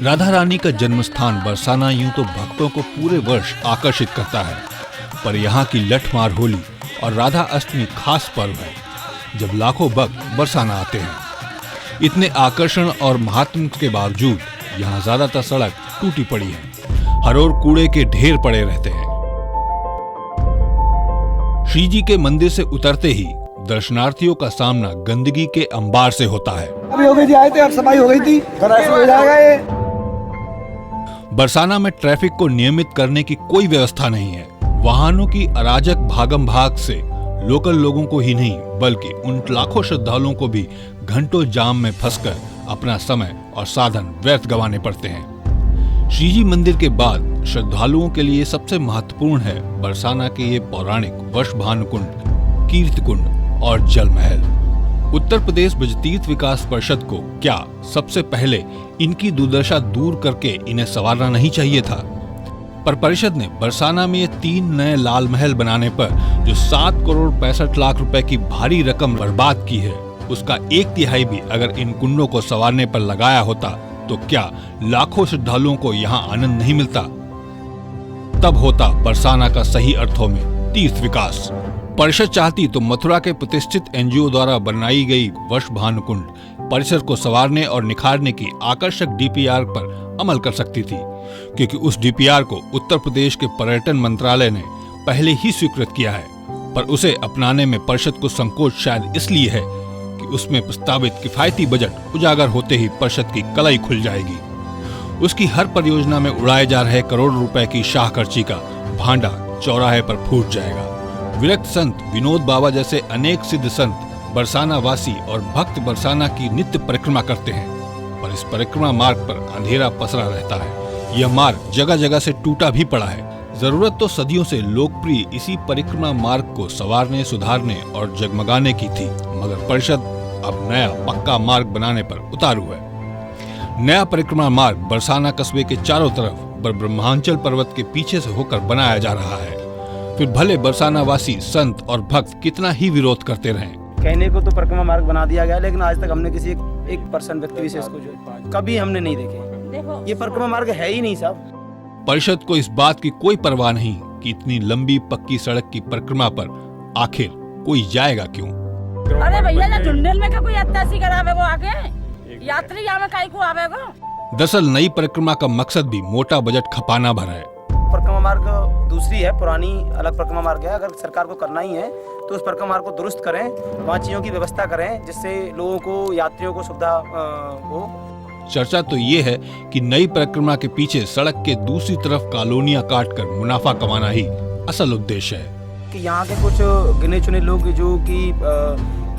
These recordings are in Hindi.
राधा रानी का जन्म स्थान बरसाना यूं तो भक्तों को पूरे वर्ष आकर्षित करता है, पर यहाँ की लठमार होली और राधा अष्टमी खास पर्व है जब लाखों भक्त बरसाना आते हैं। इतने आकर्षण और महात्म के बावजूद यहाँ ज्यादातर सड़क टूटी पड़ी है, हर ओर कूड़े के ढेर पड़े रहते हैं। श्री जी के मंदिर से उतरते ही दर्शनार्थियों का सामना गंदगी के अंबार से होता है। अभी हो गई थी, आए थे, अब सफाई हो गई थी, हो जाएगा ये। बरसाना में ट्रैफिक को नियमित करने की कोई व्यवस्था नहीं है। वाहनों की अराजक भागम भाग से लोकल लोगों को ही नहीं बल्कि उन लाखों श्रद्धालुओं को भी घंटों जाम में फंसकर अपना समय और साधन व्यर्थ गंवाने पड़ते हैं। श्री जी मंदिर के बाद श्रद्धालुओं के लिए सबसे महत्वपूर्ण है बरसाना के ये पौराणिक वर्षभानु कुंड, कीर्ति कुंड और जल महल। उत्तर प्रदेश ब्रज तीर्थ विकास परिषद को क्या सबसे पहले इनकी दुर्दशा दूर करके इन्हें संवारना नहीं चाहिए था? पर परिषद ने बरसाना में 3 नए लाल महल बनाने पर जो 7 करोड़ 65 लाख रुपए की भारी रकम बर्बाद की है, उसका 1/3 भी अगर इन कुंडों को संवारने पर लगाया होता तो क्या लाखों श्रद्धालुओं को यहाँ आनंद नहीं मिलता? तब होता बरसाना का सही अर्थों में तीर्थ विकास। परिषद चाहती तो मथुरा के प्रतिष्ठित एनजीओ द्वारा बनाई गई वर्षभानु कुंड परिसर को संवारने और निखारने की आकर्षक डीपीआर पर अमल कर सकती थी, क्योंकि उस डीपीआर को उत्तर प्रदेश के पर्यटन मंत्रालय ने पहले ही स्वीकृत किया है। पर उसे अपनाने में परिषद को संकोच शायद इसलिए है कि उसमें प्रस्तावित किफायती बजट उजागर होते ही परिषद की कलाई खुल जाएगी। उसकी हर परियोजना में उड़ाए जा रहे करोड़ रुपए की शाहखर्ची का भांडा चौराहे पर फूट जाएगा। विरक्त संत विनोद बाबा जैसे अनेक सिद्ध संत बरसाना वासी और भक्त बरसाना की नित्य परिक्रमा करते हैं, पर इस परिक्रमा मार्ग पर अंधेरा पसरा रहता है। यह मार्ग जगह जगह से टूटा भी पड़ा है। जरूरत तो सदियों से लोकप्रिय इसी परिक्रमा मार्ग को संवारने, सुधारने और जगमगाने की थी, मगर परिषद अब नया पक्का मार्ग बनाने पर उतारू है। नया परिक्रमा मार्ग बरसाना कस्बे के चारों तरफ ब्रह्मांचल पर्वत के पीछे से होकर बनाया जा रहा है। फिर भले बरसाना वासी, संत और भक्त कितना ही विरोध करते रहें। कहने को तो परिक्रमा मार्ग बना दिया गया, लेकिन आज तक हमने किसी एक पर्सन व्यक्ति विशेष को जो कभी हमने नहीं देखे। ये परिक्रमा मार्ग है ही नहीं साहब। परिषद को इस बात की कोई परवाह नहीं कि इतनी लंबी पक्की सड़क की परिक्रमा पर आखिर कोई जाएगा क्यों? अरे भैया, झुंडेल में का कोई अत्यासी करावे को आगे यात्री यहाँ में काई को आवेगो। दरअसल नई परिक्रमा का मकसद भी मोटा बजट खपाना भर है। परिक्रमा मार्ग दूसरी है, पुरानी अलग परिक्रमा मार्ग है। अगर सरकार को करना ही है तो उस परिक्रमा मार्ग को दुरुस्त करें, वहाँ चीजों की व्यवस्था करें जिससे लोगों को, यात्रियों को सुविधा हो। चर्चा तो ये है कि नई परिक्रमा के पीछे सड़क के दूसरी तरफ कॉलोनियां काटकर मुनाफा कमाना ही असल उद्देश्य है। कि यहाँ के कुछ गिने चुने लोग जो कि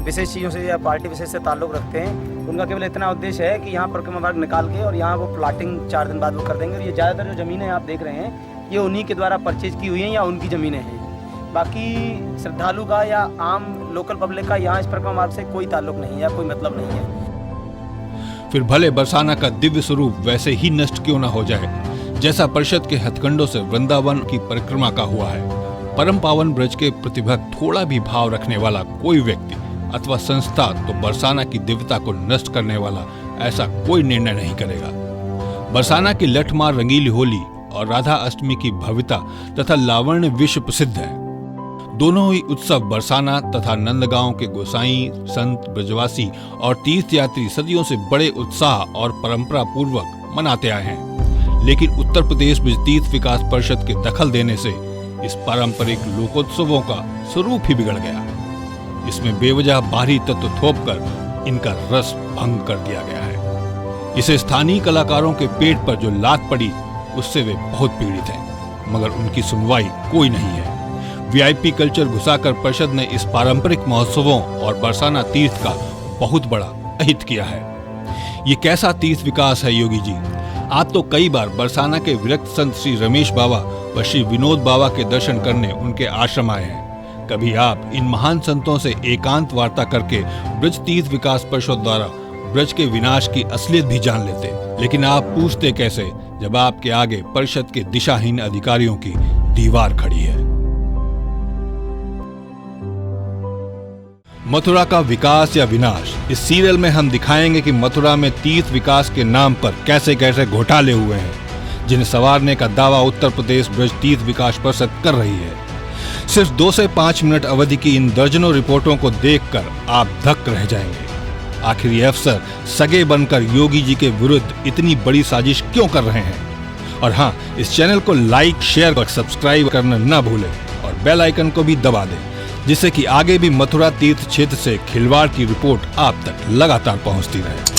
विशेष चीजों से या पार्टी विशेष से ताल्लुक रखते हैं, उनका केवल इतना उद्देश्य है कि यहाँ परिक्रमा मार्ग निकाल के और यहाँ वो प्लाटिंग 4 दिन बाद वो कर देंगे। ये ज्यादातर जो जमीनें आप देख रहे हैं ये उन्हीं के द्वारा परचेज की हुई हैं या उनकी जमीनें हैं। बाकी श्रद्धालु का या आम लोकल पब्लिक का यहाँ इस परिक्रमा मार्ग से कोई ताल्लुक नहीं है या कोई मतलब नहीं है। फिर भले बरसाना का दिव्य स्वरूप वैसे ही नष्ट क्यों न हो जाए, जैसा परिषद के हथकंडों से वृंदावन की परिक्रमा का हुआ है। परम पावन ब्रज के प्रतिभक्त थोड़ा भी भाव रखने वाला कोई व्यक्ति अथवा संस्था तो बरसाना की दिव्यता को नष्ट करने वाला ऐसा कोई निर्णय नहीं करेगा। बरसाना की लठमार रंगीली होली और राधा अष्टमी की भव्यता तथा लावण्य विश्व प्रसिद्ध है। दोनों ही उत्सव बरसाना तथा नंदगांव के गोसाई, संत, ब्रजवासी और तीर्थयात्री सदियों से बड़े उत्साह और परंपरा पूर्वक मनाते आए हैं। लेकिन उत्तर प्रदेश ब्रज तीर्थ विकास परिषद के दखल देने से इस पारंपरिक लोकोत्सवों का स्वरूप ही बिगड़ गया। इसमें बेवजह बाहरी तत्व थोपकर इनका रस भंग कर दिया गया है। इसे स्थानीय कलाकारों के पेट पर जो लात पड़ी उससे वे बहुत पीड़ित हैं, मगर उनकी सुनवाई कोई नहीं है। वीआईपी कल्चर घुसाकर परिषद ने इस पारंपरिक महोत्सवों और बरसाना तीर्थ का बहुत बड़ा अहित किया है। ये कैसा तीर्थ विकास है योगी जी? आप तो कई बार बरसाना के विरक्त संत श्री रमेश बाबा व श्री विनोद बाबा के दर्शन करने उनके आश्रम आए हैं। कभी आप इन महान संतों से एकांत वार्ता करके ब्रज तीर्थ विकास परिषद द्वारा ब्रज के विनाश की असलियत भी जान लेते, लेकिन आप पूछते कैसे जब आपके आगे परिषद के दिशाहीन अधिकारियों की दीवार खड़ी है। मथुरा का विकास या विनाश। इस सीरियल में हम दिखाएंगे कि मथुरा में तीर्थ विकास के नाम पर कैसे कैसे घोटाले हुए हैं, जिन्हें संवारने का दावा उत्तर प्रदेश ब्रज तीर्थ विकास परिषद कर रही है। सिर्फ 2 से 5 मिनट अवधि की इन दर्जनों रिपोर्टों को देखकर आप धक्क रह जाएंगे। आखिर ये अफसर सगे बनकर योगी जी के विरुद्ध इतनी बड़ी साजिश क्यों कर रहे हैं? और हाँ, इस चैनल को लाइक, शेयर और सब्सक्राइब करना न भूलें और बेल आइकन को भी दबा दें, जिससे कि आगे भी मथुरा तीर्थ क्षेत्र से खिलवाड़ की रिपोर्ट आप तक लगातार पहुंचती रहे।